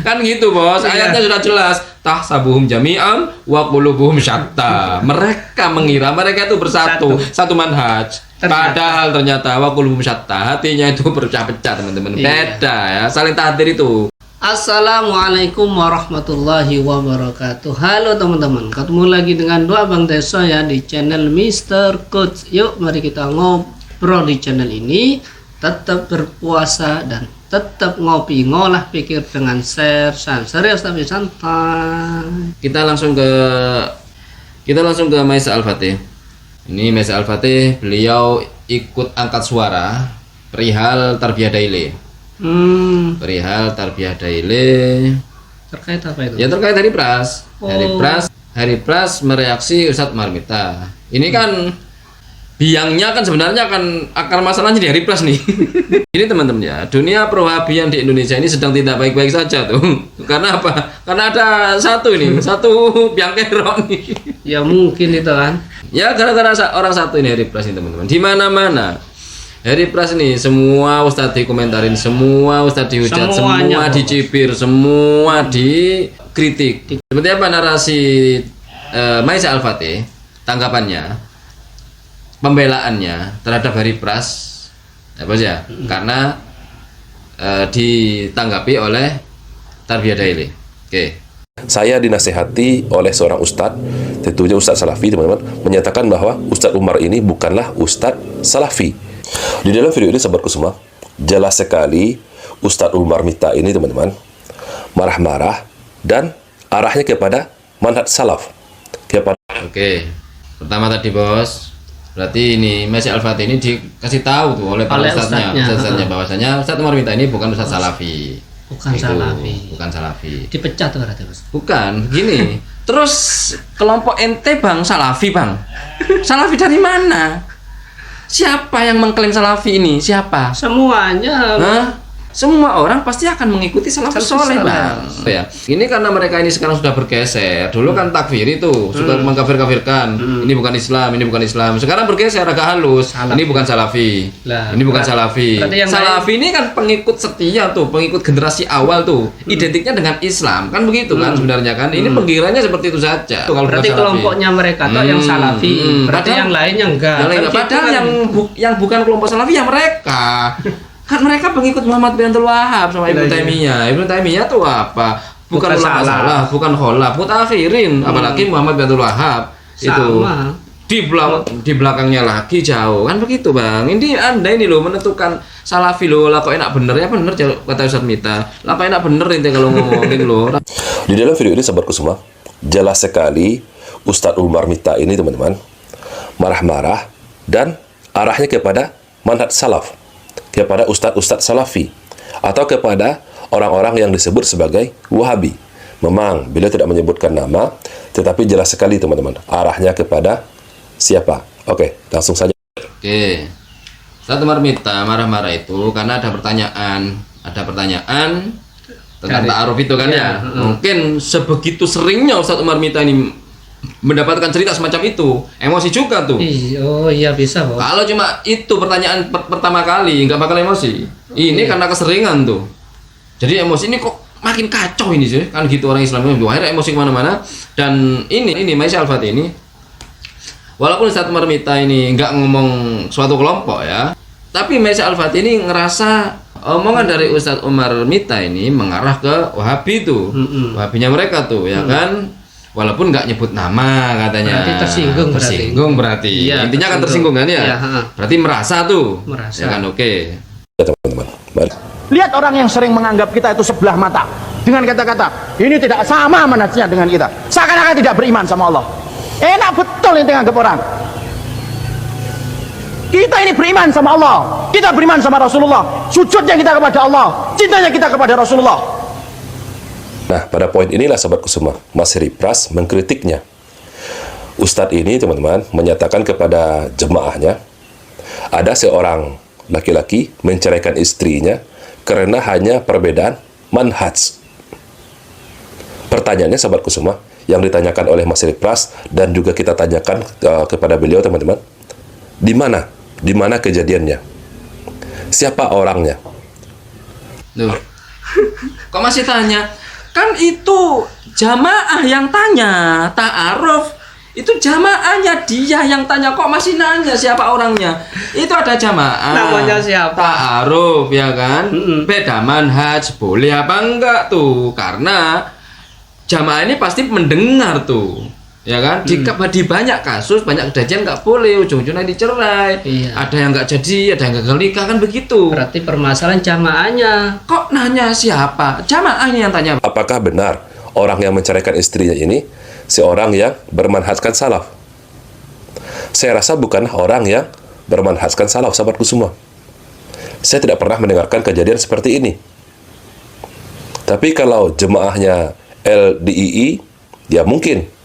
Kan gitu bos, ayatnya sudah jelas. Tahsabuhum jami'an wa qulubuhum syatta. Mereka mengira mereka itu bersatu, satu manhaj. Padahal ternyata wa qulubuhum syatta, hatinya itu berpecah-pecah teman-teman. Beda ya, saling tahdir itu. Assalamualaikum warahmatullahi wabarakatuh. Halo teman-teman, ketemu lagi dengan Dua Bang Desa ya di channel Mr. Coach. Yuk mari kita ngobrol di channel ini. Tetap berpuasa dan tetap ngopi, ngolah pikir dengan share serius tapi santai. Kita langsung ke Maisa Al-Fatih. Ini Maisa Al-Fatih, beliau ikut angkat suara perihal tarbiyah daily. Perihal tarbiyah daily. Terkait apa itu? Ya terkait Hari Pras. Hari Pras mereaksi Ustadz Marmita. Ini kan biangnya kan sebenarnya kan akar masalahnya di Hari Pras nih. Ini teman-teman ya, dunia perwahabian di Indonesia ini sedang tidak baik-baik saja tuh. Karena apa? Karena ada satu biang kerok nih. Ya mungkin itu kan. Ya gara-gara orang satu ini Hari Pras ini teman-teman. Di mana-mana Hari Pras ini semua ustadz dikomentarin, semua ustadz dihujat, semua dicibir, semua dikritik. Seperti apa narasi Maisa Al-Fatih, tanggapannya, pembelaannya terhadap Hari Pras, ya bos ya, karena ditanggapi oleh Tarbiyah Daily. Oke. Saya dinasehati oleh seorang ustadz, tentunya Ustadz Salafi teman-teman, menyatakan bahwa Ustadz Umar ini bukanlah Ustadz Salafi. Di dalam video ini sahabatku semua, jelas sekali Ustadz Umar Mita ini teman-teman marah-marah dan arahnya kepada manhaj salaf. Oke. Pertama tadi bos, berarti ini Maisa Al-Fatih ini dikasih tahu tuh oleh para ustadznya bahwasanya Ustadz Umar Mita ini bukan Ustadz Salafi. Bukan Salafi. Dipecat tuh berarti bos. Bukan, gini. Terus kelompok ente bang Salafi bang. Salafi dari mana? Siapa yang mengklaim Salafi ini? Siapa? Semuanya. Hah? Semua orang pasti akan mengikuti salafus soleh bang. Ya. Ini karena mereka ini sekarang sudah bergeser. Dulu kan takfir itu suka mengkafir-kafirkan. Ini bukan Islam, ini bukan Islam. Sekarang bergeser agak halus. Ini bukan Salafi. Ini bukan Salafi. Salafi ini kan pengikut setia tuh, pengikut generasi awal tuh. Identiknya dengan Islam kan begitu kan sebenarnya kan. Ini penggiranya seperti itu saja. Kalau berarti kelompoknya mereka tuh yang Salafi. Berarti yang lainnya enggak. Padahal yang bukan kelompok Salafi ya mereka. Kan mereka pengikut Muhammad bin Abdul Wahab sama Ibnu Taimiyah. Ibnu Taimiyah tuh apa? Bukan ulama salah, bukan kholaf, mutakhirin. Apalagi Muhammad bin Abdul Wahab itu di belakangnya lagi jauh kan begitu bang. Ini anda ini loh menentukan Salafi loh. Lah kok enak bener ya bener kata Ustadz Mita. Lah kok enak bener ente kalau ngomongin loh. Di dalam video ini sahabatku semua, jelas sekali Ustadz Umar Mita ini teman-teman marah-marah dan arahnya kepada manhaj salaf, kepada ustadz-ustadz Salafi atau kepada orang-orang yang disebut sebagai Wahabi. Memang beliau tidak menyebutkan nama, tetapi jelas sekali teman-teman arahnya kepada siapa. Oke, langsung saja. Oke. Ustadz Umar Mita marah-marah itu karena ada pertanyaan tentang ta'aruf itu kan ya. Mungkin sebegitu seringnya Ustadz Umar Mita ini mendapatkan cerita semacam itu, emosi juga tuh. Oh iya bisa bos. Kalau cuma itu pertanyaan pertama kali nggak bakal emosi. Ini karena keseringan tuh. Jadi emosi ini kok makin kacau ini sih. Kan gitu orang Islam itu akhirnya emosi kemana-mana. Dan ini Maisa Al-Fatih ini, walaupun Ustadz Umar Mita ini nggak ngomong suatu kelompok ya, tapi Maisa Al-Fatih ini ngerasa omongan dari Ustadz Umar Mita ini mengarah ke Wahabi tuh. Wahabinya mereka tuh ya kan. Walaupun nggak nyebut nama katanya. Berarti tersinggung berarti. Ya, intinya kan tersinggung kan ya. Berarti merasa tuh. Ya kan oke. Teman-teman, mari. Lihat orang yang sering menganggap kita itu sebelah mata dengan kata-kata ini tidak sama manhajnya dengan kita, seakan-akan tidak beriman sama Allah. Enak betul ini menganggap orang. Kita ini beriman sama Allah, kita beriman sama Rasulullah, sujudnya kita kepada Allah, cintanya kita kepada Rasulullah. Nah, pada poin inilah sahabatku semua, Mas Hari Pras mengkritiknya. Ustadz ini teman-teman menyatakan kepada jemaahnya, ada seorang laki-laki menceraikan istrinya karena hanya perbedaan manhaj. Pertanyaannya sahabatku semua, yang ditanyakan oleh Mas Hari Pras dan juga kita tanyakan kepada beliau teman-teman, di mana kejadiannya? Siapa orangnya? Tuh. Kok masih tanya? Kan itu jamaah yang tanya, ta'aruf. Itu jamaahnya dia yang tanya, kok masih nanya siapa orangnya? Itu ada jamaah. Namanya siapa? Ta'aruf ya kan? Beda manhaj, boleh apa enggak tuh? Karena jamaah ini pasti mendengar tuh. Ya kan? Jika di banyak kasus, banyak kejadian nggak boleh, ujung-ujungnya dicerai. Iya. Ada yang nggak jadi, ada yang gagal nikah, kan begitu. Berarti permasalahan jamaahnya. Kok nanya siapa? Jamaahnya yang tanya. Apakah benar orang yang menceraikan istrinya ini seorang yang bermanhajkan salaf? Saya rasa bukanlah orang yang bermanhajkan salaf, sahabatku semua. Saya tidak pernah mendengarkan kejadian seperti ini. Tapi kalau jemaahnya LDII, ya mungkin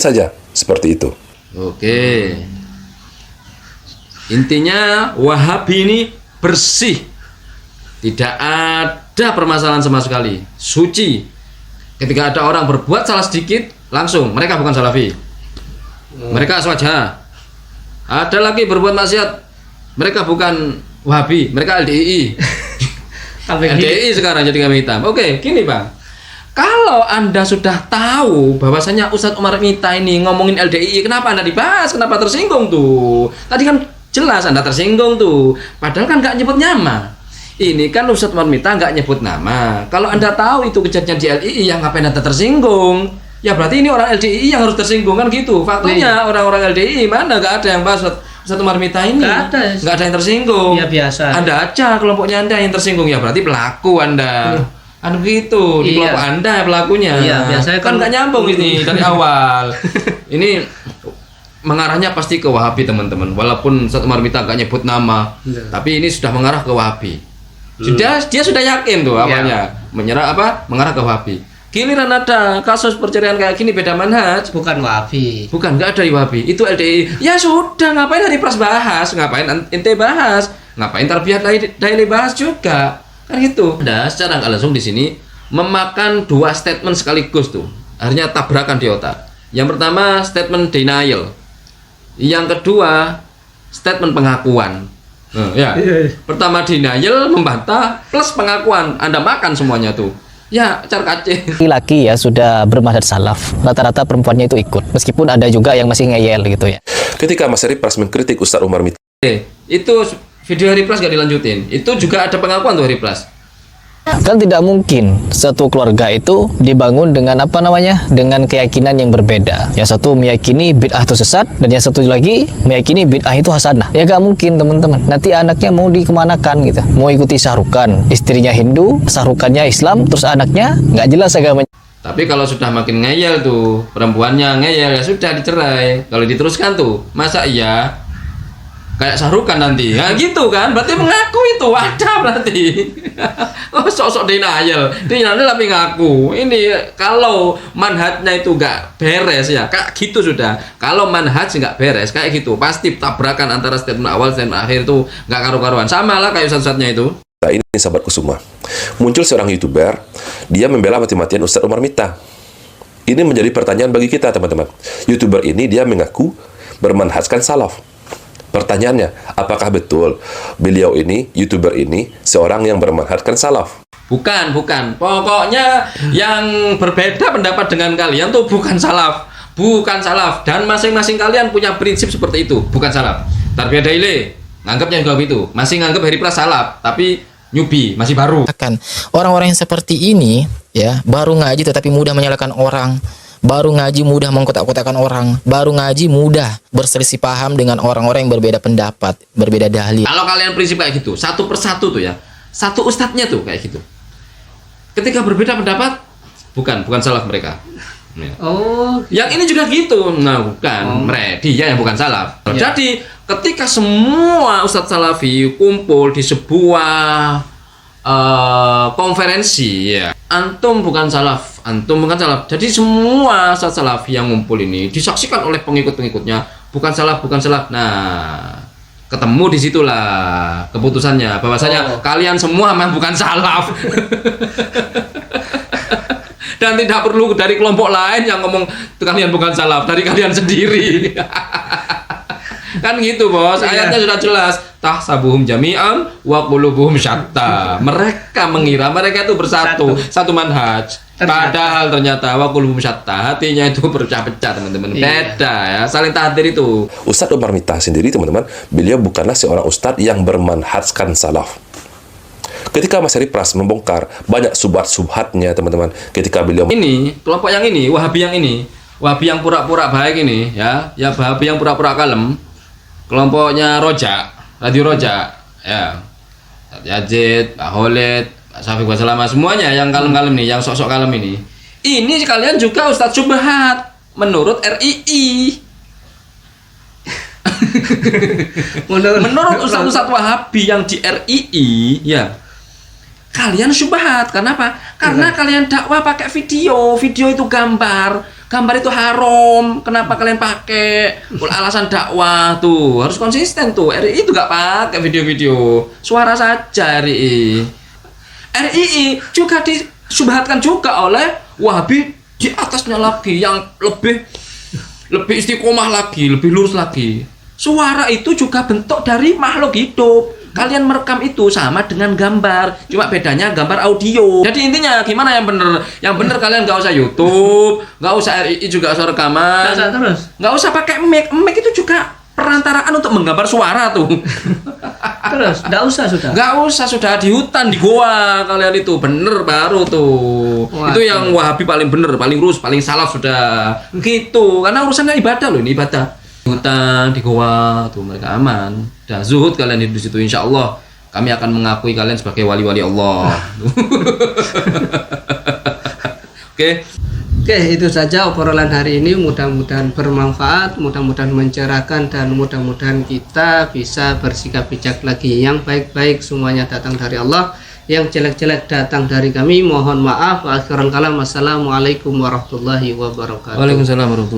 saja seperti itu. Oke. Intinya Wahabi ini bersih. Tidak ada permasalahan sama sekali. Suci. Ketika ada orang berbuat salah sedikit, langsung mereka bukan Salafi. Mereka aswaja. Ada lagi berbuat maksiat, mereka bukan Wahabi, mereka LDII. LDII sekarang jadi kambing hitam. Oke, gini Bang. Kalau Anda sudah tahu bahwasanya Ustadz Umar Mita ini ngomongin LDII, kenapa Anda dibahas? Kenapa tersinggung tuh? Tadi kan jelas Anda tersinggung tuh. Padahal kan nggak nyebut nama. Ini kan Ustadz Umar Mita nggak nyebut nama. Kalau Anda tahu itu kejadian di LDII, yang ngapain Anda tersinggung? Ya berarti ini orang LDII yang harus tersinggung kan gitu. Faktanya orang-orang LDII mana nggak ada yang bahas Ustadz Umar Mita ini. Nggak ada yang tersinggung. Ya biasa. Anda aja kelompoknya Anda yang tersinggung, ya berarti pelaku Anda. Anu gitu di kelompok Anda pelakunya. Iya, biasanya kan nggak nyambung ini dari awal. Ini mengarahnya pasti ke Wahabi teman-teman. Walaupun Ustadz Umar Mita nggak nyebut nama, tapi ini sudah mengarah ke Wahabi. Dia sudah yakin tuh awalnya mengarah ke Wahabi. Giliran ada kasus perceraian kayak gini beda manhaj, Bukan Wahabi. bukan, nggak ada di Wahabi, itu LDI. Ya sudah, ngapain hari pras bahas, ngapain ente bahas, ngapain tarbiyah daily bahas juga. Kan gitu. Ada secara nggak langsung di sini memakan dua statement sekaligus tuh. Akhirnya tabrakan di otak. Yang pertama statement denial. Yang kedua statement pengakuan. Ya. Pertama denial, membantah, plus pengakuan. Anda makan semuanya tuh. Ya, car kacih. Laki-laki ya sudah bermanhaj salaf. Rata-rata perempuannya itu ikut. Meskipun ada juga yang masih ngeyel gitu ya. Ketika Mas Ripras mengkritik Ustadz Umar Mita, Itu video Hari Plus gak dilanjutin. Itu juga ada pengakuan tuh Hari Plus. Kan tidak mungkin satu keluarga itu dibangun dengan dengan keyakinan yang berbeda. Yang satu meyakini bid'ah itu sesat, dan yang satu lagi meyakini bid'ah itu hasanah. Ya gak mungkin teman-teman. Nanti anaknya mau dikemanakan gitu. Mau ikuti Sahrukan, istrinya Hindu, Sahrukannya Islam, terus anaknya nggak jelas agamanya. Tapi kalau sudah makin ngeyel tuh, perempuannya ngeyel, ya sudah dicerai. Kalau diteruskan tuh, masa iya kayak Sahrukan nanti, nah gitu kan? Berarti mengaku itu ada berarti. Oh, sok-sok denial tapi ngaku. Ini kalau manhajnya itu nggak beres ya, kayak gitu sudah. Kalau manhaj nggak beres kayak gitu, pasti tabrakan antara statement awal dan akhir tuh nggak karu-karuan. Sama lah kayak ustadz-ustadznya itu. Nah, ini sahabatku semua. Muncul seorang YouTuber, dia membela mati-matian Ustadz Umar Mita. Ini menjadi pertanyaan bagi kita, teman-teman. YouTuber ini dia mengaku bermanhajkan salaf. Pertanyaannya, apakah betul beliau ini, YouTuber ini, seorang yang bermanhajkan salaf? Bukan. Pokoknya yang berbeda pendapat dengan kalian tuh bukan salaf. Bukan salaf. Dan masing-masing kalian punya prinsip seperti itu. Bukan salaf. Tarbiyah daily, nganggapnya juga begitu. Masih nganggap Hari Plus salaf, tapi newbie, masih baru. Orang-orang yang seperti ini ya baru ngaji tetapi mudah menyalahkan orang, baru ngaji mudah mengkotak-kotakan orang, baru ngaji mudah berselisih paham dengan orang-orang yang berbeda pendapat, berbeda dalil. Kalau kalian prinsip kayak gitu, satu persatu tuh ya, satu ustadznya tuh kayak gitu. Ketika berbeda pendapat, bukan salaf mereka. Ya. Oh, Yang ini juga gitu. Nah, bukan. Dia yang bukan salaf. Ya. Jadi, ketika semua ustadz salafi kumpul di sebuah konferensi, ya, antum bukan salaf. Jadi semua ustadz salafi yang ngumpul ini disaksikan oleh pengikut-pengikutnya, bukan salaf. Nah, ketemu di situlah keputusannya bahwasanya kalian semua memang bukan salaf. Dan tidak perlu dari kelompok lain yang ngomong kalian bukan salaf, dari kalian sendiri. Kan gitu bos, ayatnya sudah jelas. Tahsabuhum jami'an wa qulubuhum syatta. Mereka mengira mereka itu bersatu, satu manhaj. Padahal ternyata wa qulubuhum syatta, hatinya itu berpecah-pecah teman-teman. Beda ya, saling tahdir itu. Ustadz Umar Mittah sendiri teman-teman, beliau bukanlah seorang ustadz yang bermanhajkan salaf. Ketika Mas Heri Pras membongkar banyak subhat-subhatnya teman-teman, ketika beliau ini kelompok yang ini, Wahabi yang pura-pura baik ini ya Wahabi yang pura-pura kalem, kelompoknya Roja, Radio Roja ya, Yazid, Pak Khalid, Pak Syafiq Wasalama, semuanya yang kalem-kalem nih, yang sok-sok kalem ini sekalian juga Ustadz Subhat menurut RII. Menurut Ustadz Wahabi yang di RII ya, kalian syubhat. Kenapa? Karena kalian dakwah pakai video itu gambar itu haram. Kenapa kalian pakai? Alasan dakwah tuh harus konsisten tuh. RII itu gak pakai video-video, suara saja RII juga disubhatkan juga oleh Wahabi di atasnya lagi, yang lebih istiqomah lagi, lebih lurus lagi. Suara itu juga bentuk dari makhluk hidup. Kalian merekam itu sama dengan gambar, cuma bedanya gambar audio. Jadi intinya gimana yang bener? Yang bener kalian nggak usah YouTube, nggak usah RII juga usah rekaman, nggak usah pakai mic itu juga perantaraan untuk menggambar suara tuh. Terus nggak usah sudah di hutan, di goa kalian itu bener baru tuh. Itu yang Wahabi paling bener, paling lurus, paling salaf sudah gitu. Karena urusannya ibadah loh, ini ibadah. Hutan di goa tuh mereka aman dan zuhud kalian di situ, insya Allah kami akan mengakui kalian sebagai wali-wali Allah. Oke, itu saja obrolan hari ini. Mudah-mudahan bermanfaat, mudah-mudahan mencerahkan, dan mudah-mudahan kita bisa bersikap bijak lagi. Yang baik-baik semuanya datang dari Allah, yang jelek-jelek datang dari kami. Mohon maaf. Akhirul kalam, wassalamualaikum warahmatullahi wabarakatuh. Waalaikumsalam warahmatullahi wabarakatuh.